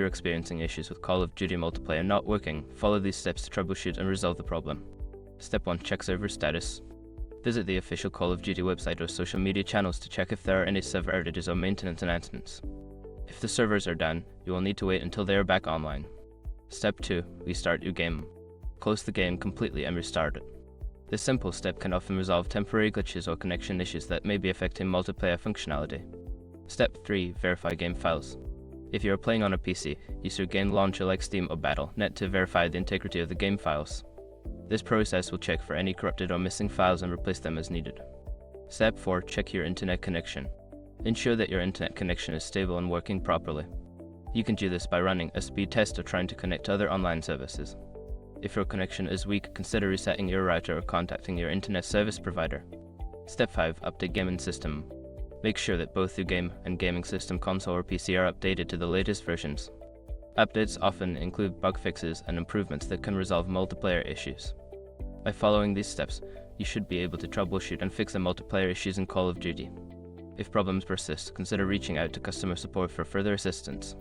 you're experiencing issues with Call of Duty multiplayer not working, follow these steps to troubleshoot and resolve the problem. Step 1. Check server status. Visit the official Call of Duty website or social media channels to check if there are any server outages or maintenance announcements. If the servers are down, you will need to wait until they are back online. Step 2. Restart your game. Close the game completely and restart it. This simple step can often resolve temporary glitches or connection issues that may be affecting multiplayer functionality. Step 3. Verify game files. If you are playing on a PC, use your game launcher like Steam or Battle.net to verify the integrity of the game files. This process will check for any corrupted or missing files and replace them as needed. Step 4. Check your internet connection. Ensure that your internet connection is stable and working properly. You can do this by running a speed test or trying to connect to other online services. If your connection is weak, consider resetting your router or contacting your internet service provider. Step 5. Update gaming system. Make sure that both your game and gaming system console or PC are updated to the latest versions. Updates often include bug fixes and improvements that can resolve multiplayer issues. By following these steps, you should be able to troubleshoot and fix the multiplayer issues in Call of Duty. If problems persist, consider reaching out to customer support for further assistance.